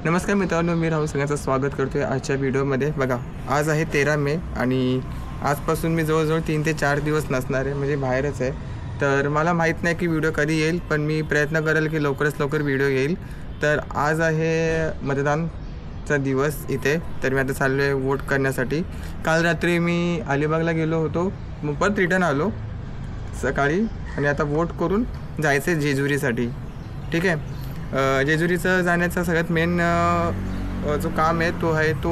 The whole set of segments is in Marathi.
नमस्कार मित्रांनो, मी राहुल सगळ्यांचं स्वागत करतो आहे आजच्या व्हिडिओमध्ये. बघा, आज आहे 13 मे आणि आजपासून मी जवळजवळ 3 ते 4 दिवस नसणार आहे, म्हणजे बाहेरच आहे. तर मला माहीत नाही की व्हिडिओ कधी येईल, पण मी प्रयत्न करेल की लवकरात लवकर व्हिडिओ येईल. तर आज आहे मतदानचा दिवस इथे. तर मी आता चाललो आहे वोट करण्यासाठी. काल रात्री मी अलिबागला गेलो होतो, मग परत रिटर्न आलो सकाळी आणि आता वोट करून जायचं आहे जेजुरीसाठी. ठीक आहे. जेजुरीचं जाण्याचा सगळ्यात मेन जो काम आहे तो आहे तो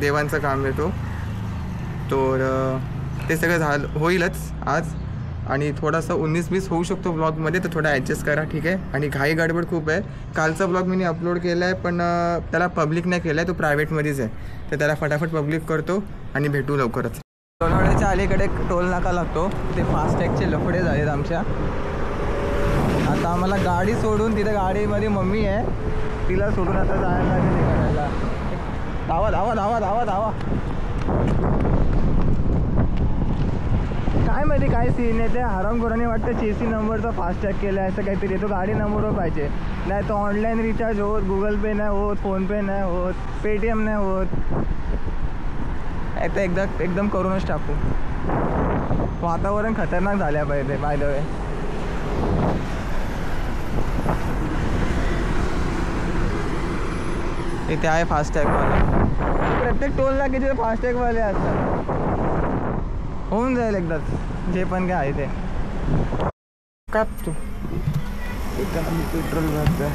देवांचं काम आहे तर ते सगळं होईलच आज. आणि थोडासा 19-20 होऊ शकतो ब्लॉगमध्ये, तर थोडा ॲडजस्ट करा. ठीक आहे. आणि घाई गडबड खूप आहे. कालचा ब्लॉग मी अपलोड केला आहे, पण त्याला पब्लिक नाही केला आहे, तो प्रायव्हेटमध्येच आहे. तर त्याला फटाफट पब्लिक करतो आणि भेटू लवकरच. लोणावळ्याच्या अलीकडे टोल नाका लागतो, ते फास्टॅगचे लफडे झालेत आमच्या. आता आम्हाला गाडी सोडून, तिथे गाडीमध्ये मम्मी आहे, तिला सोडून आता जायला लागेल हे करायला. धावा धावा धावा धावा धावा. काय माहिती काय सीन आहे, ते हरामखोरांनी वाटतं चेसी नंबरचा फास्टॅग केला आहे असं काहीतरी. तो गाडी नंबरवर पाहिजे, नाही तो ऑनलाईन रिचार्ज होत, गुगल पे नाही होत, फोनपे नाही होत, पेटीएम नाही होत. आता एकदम करूनच टाकू. वातावरण खतरनाक झाल्या पाहिजे बाय द वे. इथे आहे फास्टॅगवाला. प्रत्येक टोल नाक्याचे फास्टॅगवाले असतात. होऊन जाईल एकदाच जे पण काय आहे ते. काप तू पेट्रोल भरतोय.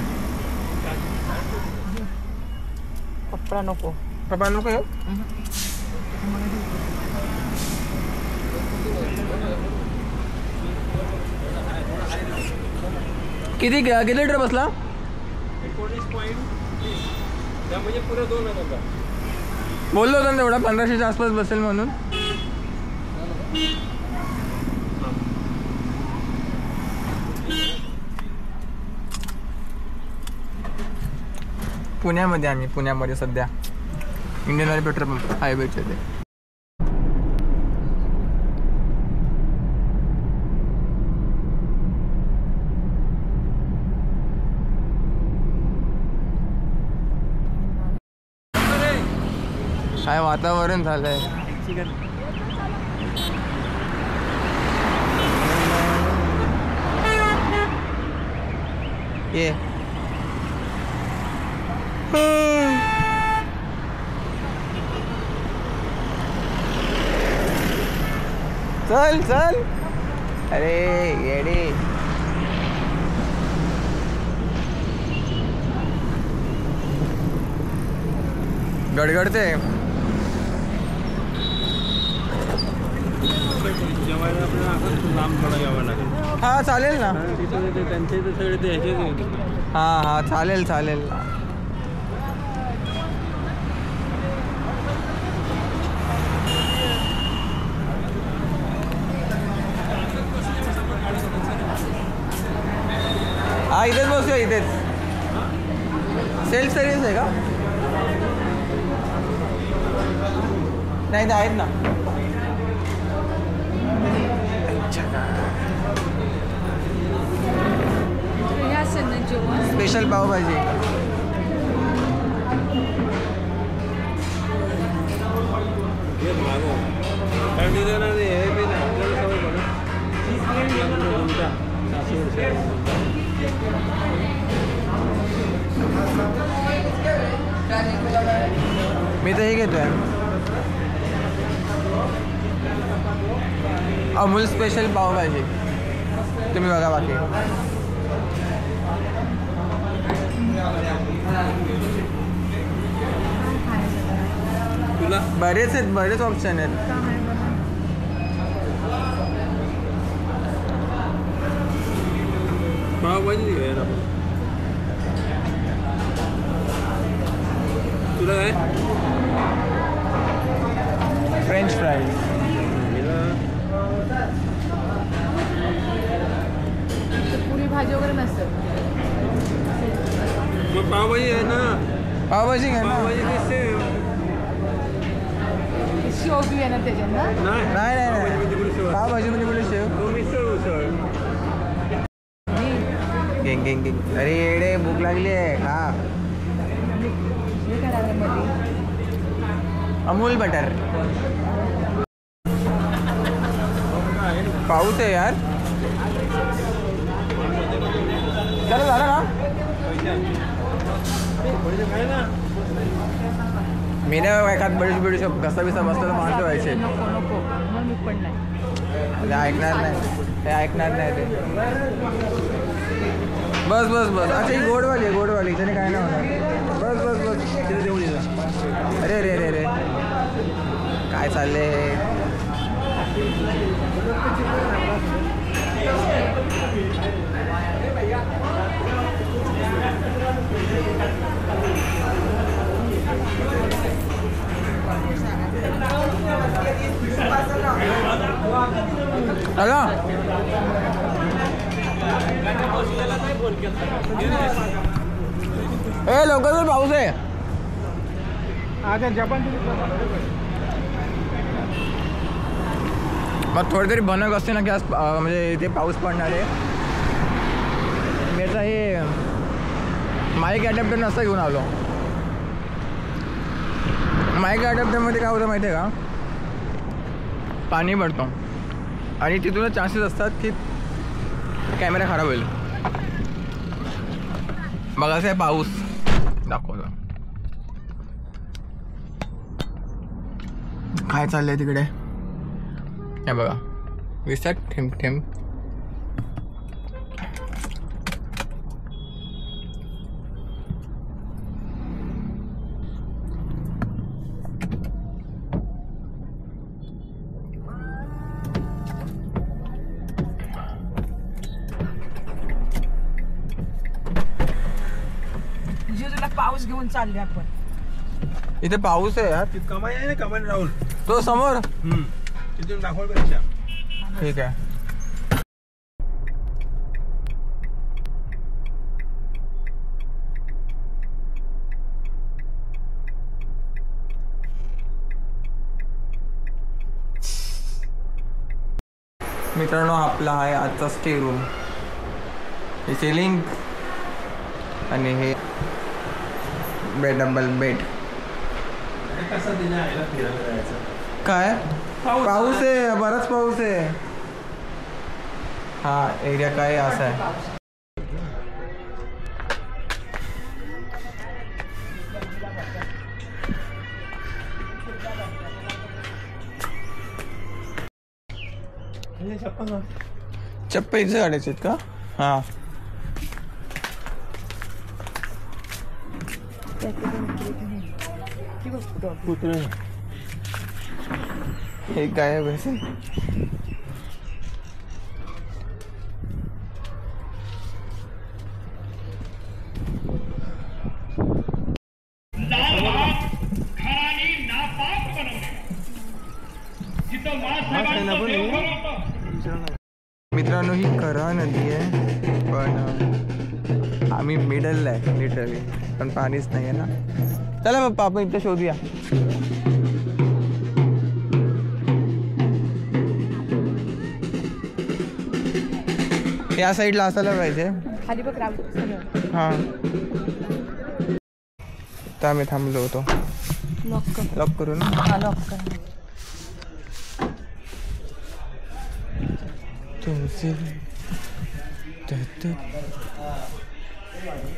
पप्पा नको येऊ. किती लिटर बसला? म्हणजे पुढे 2 होता. बोललो होता ना तेवढा 1500च्या आसपास बसेल म्हणून. पुण्यामध्ये सध्या इंडियन ऑइल पेट्रोल पंप हायवेचे ते. काय वातावरण झालंय. ये चल चल. अरे येडे. गडगडते. हा चालेल ना. हा चालेल ना. हा इथेच बसूया. इथेच सेल्फ सर्व्हिस आहे का? नाही आहेत ना. स्पेशल पावभाजी. मी तर हे घेतोय अमूल स्पेशल पावभाजी. तुम्ही बघा बाकी. बरेच ऑप्शन आहेत. पावभाजी घ्यायला तुला काय? French fries. पुरी भाजी वगैरे नसते. मग पावभाजी आहे ना. पावभाजी घ्या ना. पावभाजी दिसते. शेव बी आहे ना त्याच्यात ना. नाही पावभाजी म्हणजे बोलू शेव. गेंग. अरे येडे, भूक लागली आहे. हा अमूल बटर. पाऊस आहे यार. चला झालं ना. मी नाही एखाद बडीश बिडीश कसा बिसा बसला तर मानतो व्हायचे. नको नको मग मी पण नाही. ऐकणार नाही ते ऐकणार नाही ते. बस बस बस. अच्छा ही गोडवाली आहे गोडवाली. त्याने काय नाही होणार. बस बस बस. अरे रे रे रे काय चालले. हॅलो ए लवकर पाऊस आहे. मग थोडी तरी बनक असते ना की आज म्हणजे इथे पाऊस पडणार आहे. मी आता हे माईक ॲडॅप्टर नसता घेऊन आलो. माईक ॲडॅप्टरमध्ये काय होतं माहिती आहे का, पाणी पडतो आणि तिथूनच चान्सेस असतात की कॅमेरा खराब होईल. बघायचं आहे पाऊस दाखवतो काय चाललंय तिकडे. हे बघा दिसतात थेंब थेंब. पाऊस घेऊन चालले आपण. इथे पाऊस आहे यार. कमाई आहे ना कमाई राहुल. तो समोर तिथून दाखवल पेक्षा. ठीक आहे. मित्रांनो आपला आहे आजचा स्टे रूम. हे सिलिंग आणि हे बेड डबल बेड. काय पाऊस आहे बराच पाऊस आहे. हा एरिया काय असा आहे. चप्पल इथे काढायचे आहेत का. हा हे काय आहे वैसे. मित्रांनो ही करा नदी आहे पण आम्ही मिडलला आहे लिटरली. पण पाणीच नाही आहे ना. चला पप्पा आपण इथं शोधूया. या साईडला असायला पाहिजे. खाली बघ राम. हां तर आम्ही थांबलो होतो. लॉक करू ना. हा लॉक कर.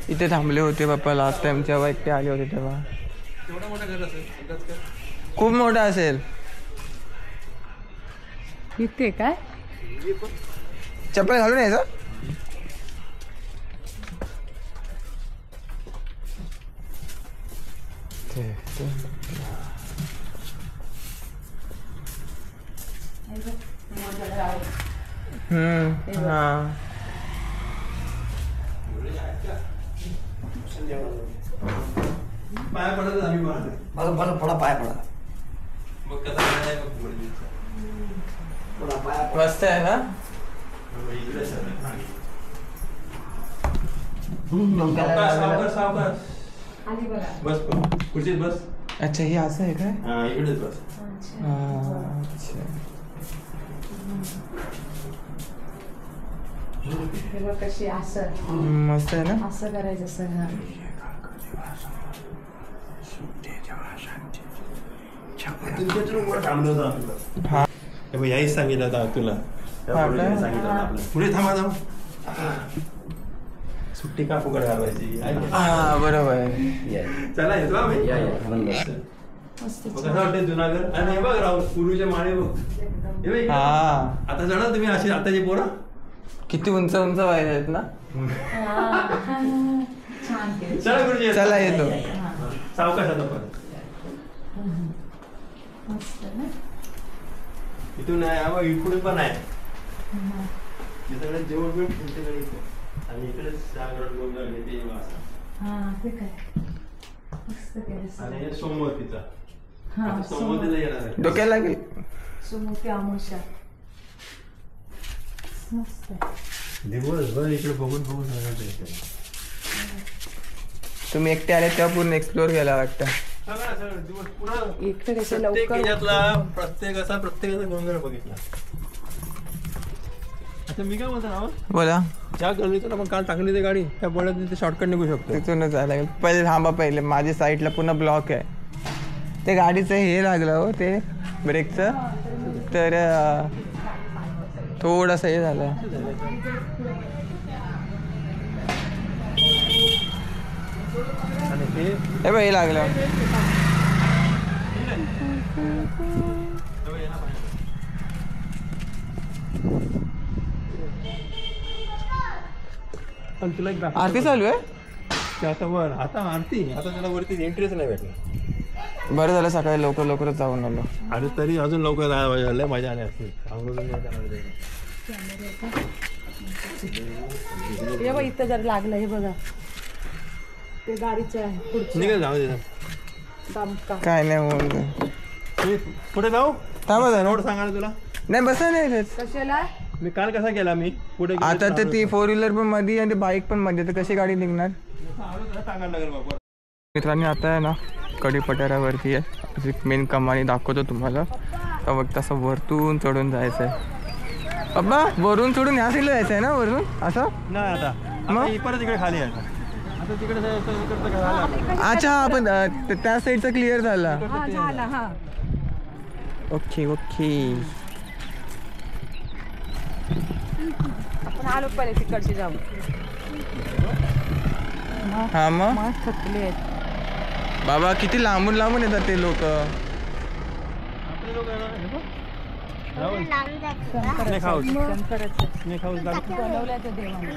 इथे थांबले होते पप्पा लास्ट टाइम जेव्हा एकटे आले होते तेव्हा. खूप मोठा असेल. इथे काय चप्पल घालून यायचं. हां पाया पडत आम्ही मला थोडा पाय पडा. मग कसा मस्त आहे ना. बस खुर्चीत बस. अच्छा हे असं आहे काय. हा इकडेच बस. अच्छा कशी असं मस्त आहे ना. असं करायचं सगळं. तुमच्याच रूमवर थांबलो होतो आपलं. हा हे बघ, याहीच सांगितलं होतं तुला. त्या हा पोरीने काय? सांगितलं होतं आपलं. पुढे थांबा जाऊ. सुट्टी का फुकट घालवायची. हा बरोबर. चला येतो आम्ही. कसं वाटतं जुनागड? आणि हे बघ राहुल, पूर्वीचे माळे बघ. हे बघ इकडे. हा आता जाणार तुम्ही अशी आताची पोरं. किती उंच उंच व्हायला आहेत ना. चला गुरुजी. चला येतो. सावकाश आता परत. इथून आहे हा बघ, इकडून पण आहे. इकडे जेवण बिवण तुमच्याकडे इथे. आणि इकडे जागरण गोंधळ हे ते वासा. आणि हे सोमवतीचा. आता सोमवतीला येणार आहे. डोक्याला लागेल. सुमुखी आमुषा मस्त दिवसभर इकडे बघून बघून राहणार आहे. तुम्ही एकटे आले तेव्हा पूर्ण एक्सप्लोर केला वाटतं. सगळं सगळं दिवस पुरा इकडे कसे प्रत्येक लवकर ह्याच्यातला प्रत्येकाचा गोंधळ बघितला. अच्छा मी काय म्हणतो ना, बोला. त्या गल्लीतून आपण काल टाकली ती गाडी, त्या बोळ्यात तिथे शॉर्टकट निघू शकतो. तिथूनच जायला लागेल. पहिले थांबा, पहिले माझ्या साईडला पुन्हा ब्लॉक आहे. ते गाडीचं हे लागलं हो ते ब्रेकचं, तर थोडंसं हे झालं. आणि हे हे बघ हे लागलं. पण तुला एक दाखवतो. आरती चालू आहे. ते आता वर, आता आरती, आता त्याला वरती एंट्रीच नाही भेटली. बरं झालं सकाळी लवकर लवकरच जाऊन आलो. आणि तरी अजून लवकर झालं, मजा आली असते. सांगून नाही करणार ते. हे बघ इथं जर लागलं हे बघा ते गाडीचं आहे पुढचं निघाल जाऊ दे. दामका. काय नाही होऊन जाईल. तुम्ही पुढे जाऊ. थांबा जरा. रोड सांगा ना तुला. नाही बसा नाही येत. कशाला मी काल कसा केला मी पुढे गेलो आता तर तर ती 4 व्हीलर पण मध्ये आणि बाईक पण मध्ये, तर कशी गाडी निघणार. आलो तर सांगायला लागेल बाबा. मित्रांनी आता आहे ना कडी पठारावरती आहे. मेन कमानी दाखवतो तुम्हाला. तर बघ तसं वरतून चढून जायचं आहे. बाबा वरून चढून ह्या साईडला जायचं आहे ना, वरून असं. नाही आता मग? आता परत इकडे खाली आहे आता तिकडे इकडचं झालं. अच्छा आपण त्या साईडचा क्लिअर झाला. हा झाला हा ओके ओके. आपण आलो पहिले तिकडचे जाऊ हा मग थकले आहेत. बाबा किती लांबून लांबून येतात ते लोक. आपले लोक आहे ना, हे बघ. Rahul, snake house. शंकराचं स्नेक हाऊस दाखव. बनवलं तर देवाने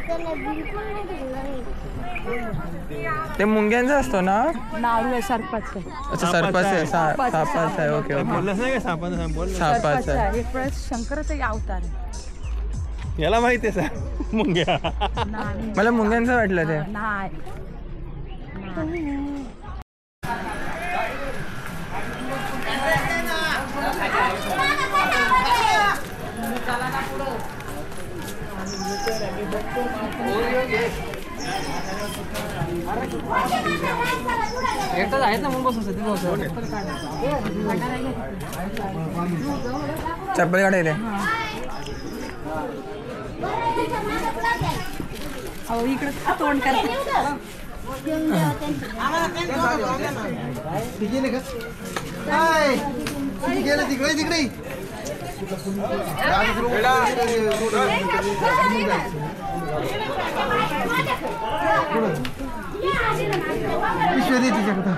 ते मुंग्यांचा असतो ना. नारू आहे सर्पाचं अच्छा सरपाच आहे. सापाचा आहे. Okay okay. बोललास नाही का सापाचं बोल ना. सापाचा आहे. एक वेळेस शंकराचा अवतार आहे. याला माहिती आहे सर मुंग्या. नाही मला मुंग्यांचं वाटलं ते. नाही एकटाच आहेत ना म्हणून बसून चप्पल काढाय रे. अहो इकडे तोंड करते तिकडे पिशवी तिच्याकडं.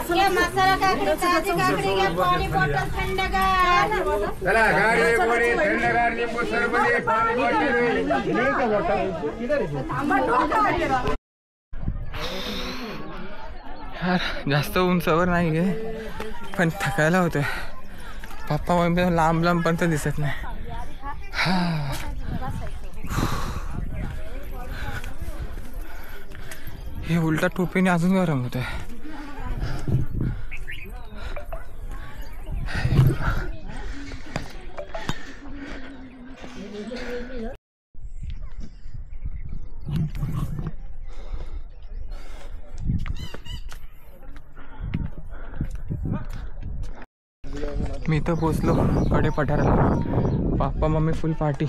घ्या मसाला काकडी ताजी काकडी घ्या पाणी बॉटल थंडगार चला गाडी गोडी थंडगार लिंबू सरबत पाणी यार जास्त उंचावर नाही गे, पण थकायला होतंय. पप्पा मम्मी लांब लांब पण तर दिसत नाही. हा हे उलटा टोपीने अजून गरम होतंय. मी तर पोचलो कडे पठाराला. पापा मम्मी फुल पार्टी.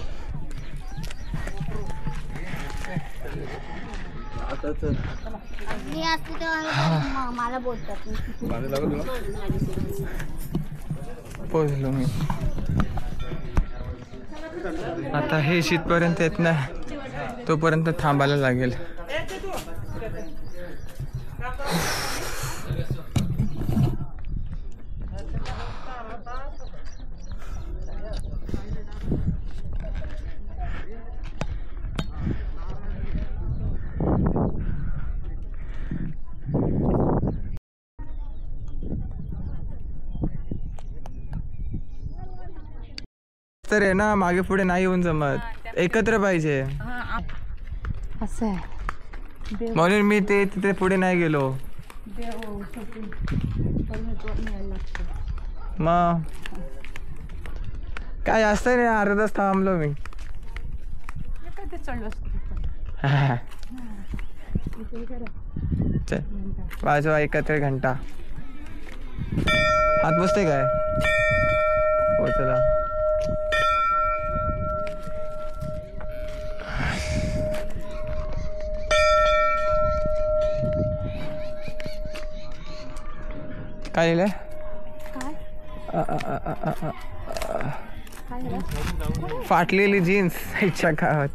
मी असते तेव्हा मला बोलतात. पोचलो मी. आता हे शीतपर्यंत येत नाही तोपर्यंत थांबायला लागेल. तर आहे ना मागे पुढे नाही येऊन जमत, एकत्र पाहिजे. असं आहे. म्हणून मी ते तिथे पुढे नाही गेलो. मग काय जास्त नाही, अर्धा तास थांबलो मी. चल वाजवा एकत्र घंटा. हात बसते काय हो. चला काय लिहिलंय? फाटलेली जीन्स इच्छा गावात.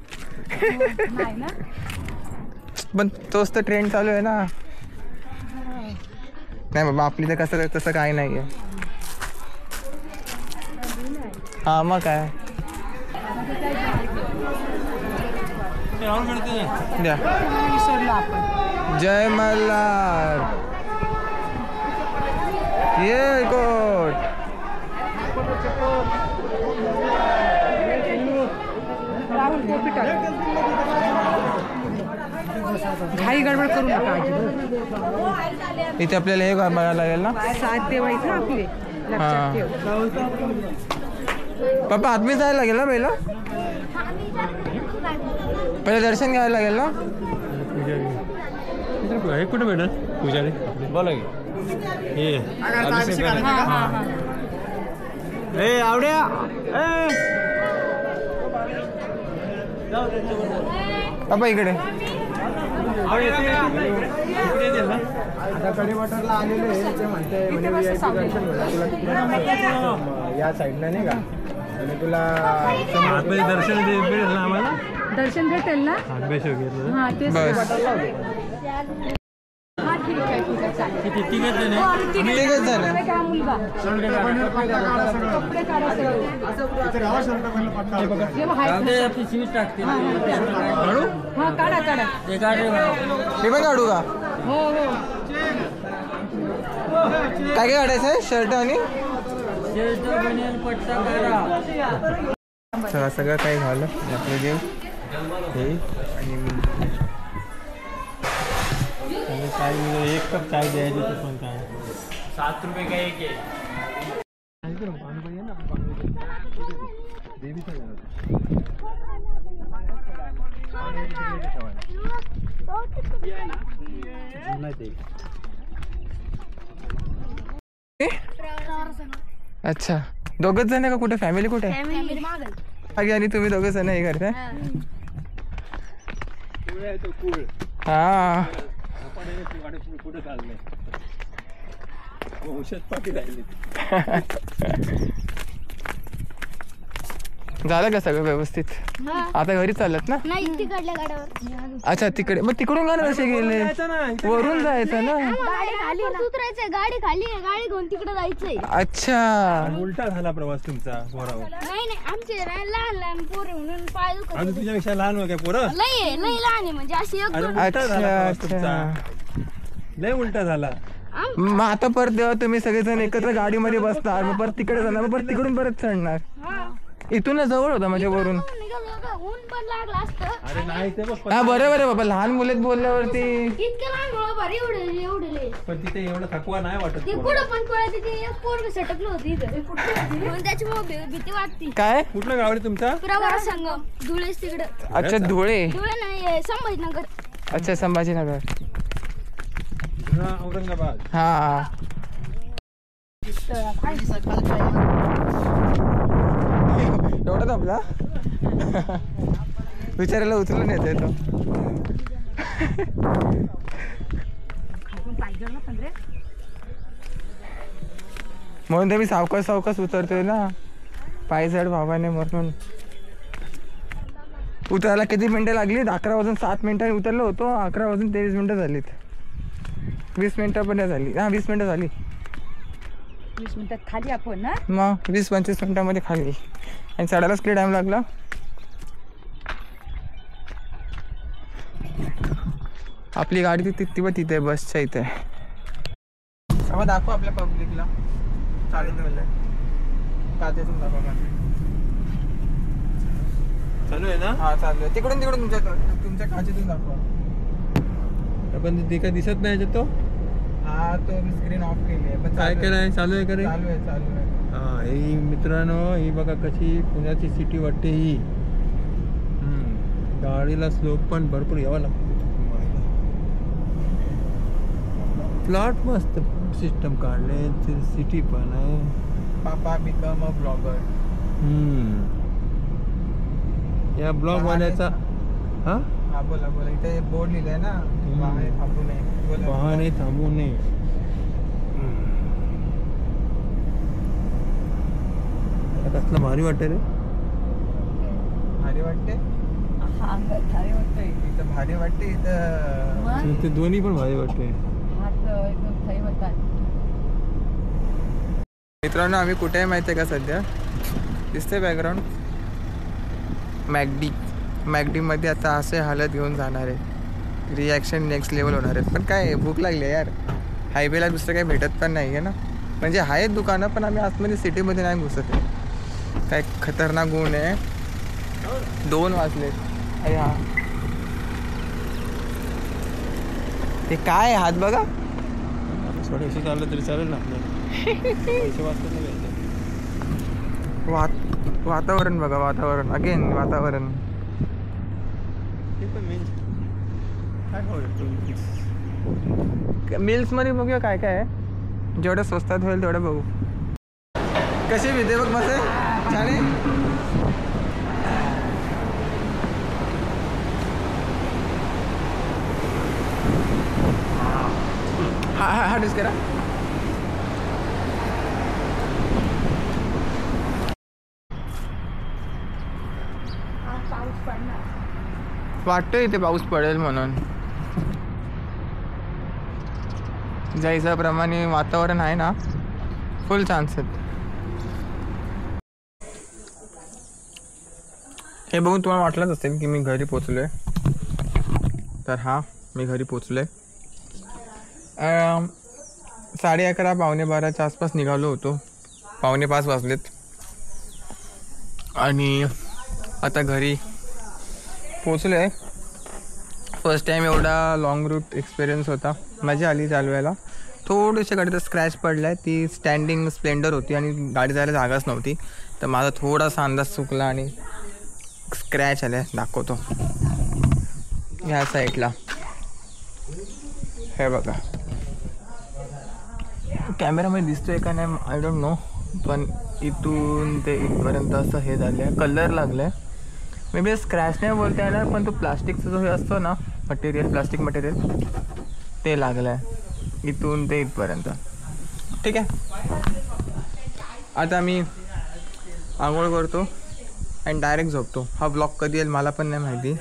पण तोच तर ट्रेंड चालू आहे ना. नाही बाबा आपली तर कसं तसं काही नाही आहे. हा मग काय द्या. जय मल्हार. ये कोट घाई गडबड करू नका. इथे आपल्याला हे बघायला लागेल ना. साथ देवायचं आपले लक्षात ठेव. पप्पा आतमध्ये जायला लागेल ना पहिलं. पहिले दर्शन घ्यायला लागेल ना. कुठे भेटेल पुजारी? बोला की. आवड्या पप्पा इकडे. आता कडेवाटरला आलेलो आहे. ते म्हणते म्हणजे VIP दर्शन तुला या साईडला नाही का, आणि तुला आतमध्ये दर्शन भेटेल ना आम्हाला. दर्शन भेटेल ना. हा तेच. हा ठीक आहे ठीक आहे चालेल. तिघच जण आहे. काय मुलगा कपडे काढा हा काढा काढा. मी पण काढू का? हो हो. काय काय काढायचं आहे? शर्ट आणि चला सगळं काही झालं. आपलं जेव हे आणि चाय म्हणजे 1 कप चाय द्यायची तर पण काय 7 रुपये का एक आहे. अच्छा दोघच जण का? कुठे फॅमिली कुठे आहे? आणि तुम्ही दोघं जण हे करताय? हा पुढे चाललंय औषध पाठी राहिली. झालं का सगळं व्यवस्थित? आता घरी चालत ना? नाही तिकडल्या गाड्यावर. अच्छा तिकडे. मग तिकडून का कसे गेले? वरून जायचं ना. गाडी खाली उतरायचंय. गाडी खाली आहे. गाडी घेऊन तिकडे जायचंय. अच्छा उलटा झाला प्रवास तुमचा पोरावर. नाही नाही आमचे लहान लहान पोरं म्हणून पाय दुखत. अजून तुझ्यापेक्षा लहान वगैरे पोरं. लय लहान आहे म्हणजे अशी एक दोन. उलटा झाला प्रवास अच्छा. तुमचा. लय उलटा झाला. मग आता परत जेव्हा तुम्ही सगळेजण एकत्र गाडीमध्ये बसणार मग परत तिकडे जाणार, मग परत तिकडून परत चढणार. इथूनच जवळ होता म्हणजे वरून. ऊन पण लागला असतं. अरे नाही ते बघ. हा बरोबर आहे बाबा. लहान मुलेत बोलल्यावरती इतकं लहान मुलं बरं एवढे पण तिथे एवढं थकवा नाही वाटत. ते पुढं पण पळायचे. ते एक पोरग सटकलं होती इथं म्हणून त्याच्यामुळे भीती वाटते. काय कुठलं गाव रे तुमचा? प्रवारा संगम धुळेच तिकडे. अच्छा धुळे. धुळे नाही संभाजीनगर. अच्छा संभाजीनगर. औरंगाबाद. हा एवढा दाबला विचारायला उचलून येते तो. म्हणून तर मी सावकाश सावकाश उतरतोय ना, पाय जड भावाने. म्हणून उतरायला किती मिनटं लागली? 11 वाजून 7 मिनिटांनी उतरलो होतो. 11 वाजून 23 मिनटं झालीत. 20 मिनटं पण नाही झाली. 20 मिनटं झाली. 20 मिनिटात खाली आपण ना. मग 20-25 मिनटामध्ये खाली. आणि चढायलाच किती टाइम लागला. आपली गाडी तिथे बसच्या इथे. मग दाखव आपल्या पब्लिकला. चालून ठेवलंय काचेतून दाखवा. चालू आहे ना? हा चालू आहे. तिकडून तुमच्या काचेतून दाखवा. पण ते काय दिसत नाही याच्यात तो. हा तो मी स्क्रीन ऑफ केली आहे. पण काय केलंय? चालू आहे का रे? चालू आहे. हा ही मित्रांनो, ही बघा कशी पुण्याची सिटी वाटते ही. गाडीला स्लोप पण भरपूर यावा लागतो. प्लॉट मस्त सिस्टम काढले. सिटी पण आहे. पापा बिकम अ ब्लॉगर. या ब्लॉग वाल्याचा हा हा बोला इथे बोर्ड लिहिलंय ना, वाहने थांबू नये. बोला. वाहने थांबू नये. कसलं भारी वाटतं रे. भारी वाटते इथं. भारी वाटते इथं. ते दोन्ही पण भारी वाटते. मित्रांनो आम्ही कुठे आहे माहिती आहे का सध्या? दिसते बॅकग्राऊंड. मॅगडीमध्ये आता असे हालत घेऊन जाणार आहे. रिॲक्शन नेक्स्ट लेवल होणार आहे. पण काय भूक लागली यार. हायवेला दुसरं काही भेटत पण नाही आहे ना. म्हणजे आहेत दुकानं पण आम्ही आतमध्ये सिटीमध्ये नाही घुसत आहे. काय खतरनाक गुण आहे. 2 वाजले. अरे हा ते काय हात बघा. थोडेसे चाललं तरी चालेल ना आपल्याला. पैसे वाचतात ना घ्यायचे. वातावरण बघा. वातावरण अगेन वातावरण. ते पण मेन काय खाऊ मिल्समध्ये बघूया काय काय आहे. जेवढं स्वस्तात होईल तेवढं बघू. कशी भीते बघ मस्त छान आहे. हा डिस्क करा. वाटतंय इथे पाऊस पडेल म्हणून. ज्या हिशोबाप्रमाणे वातावरण आहे ना, फुल चान्स आहेत. हे बघून तुम्हाला वाटलंच असेल की मी घरी पोचलोय. तर हा मी घरी पोचलोय. 11:30 12:15 आसपास निघालो होतो. 4:45 वाजलेत. आणि आता घरी पोचलो आहे. फर्स्ट टाईम एवढा लॉंग रूट एक्सपिरियन्स होता. मजा आली चालवायला. थोडीशी गाडीचा स्क्रॅच पडला आहे. ती स्टँडिंग स्प्लेंडर होती आणि गाडी जायला जागाच नव्हती. तर माझा थोडासा अंदाज चुकला आणि स्क्रॅच आला आहे. दाखवतो ह्या साईडला. हे बघा. कॅमेरामध्ये दिसतोय का नाही आय डोंट नो. पण इथून ते इथपर्यंत असं हे झालं आहे. कलर लागलं आहे. मे बी स्क्रॅच नाही बोलता येणार, पण तो प्लास्टिकचा जो हे असतो ना मटेरियल, प्लास्टिक मटेरियल, ते लागलं आहे इथून ते इथपर्यंत. ठीक आहे. आता मी आंघोळ करतो आणि डायरेक्ट झोपतो. हा ब्लॉग कधी येईल मला पण नाही माहिती.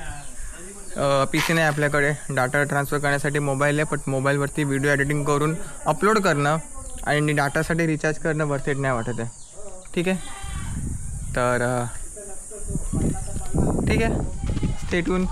PC नाही आपल्याकडे. डाटा ट्रान्सफर करण्यासाठी मोबाईल आहे. पण मोबाईलवरती व्हिडिओ एडिटिंग करून अपलोड करणं आणि डाटासाठी रिचार्ज करणं वर्थ इट नाही वाटत आहे. ठीक आहे. तर ठीक आहे. Stay tune.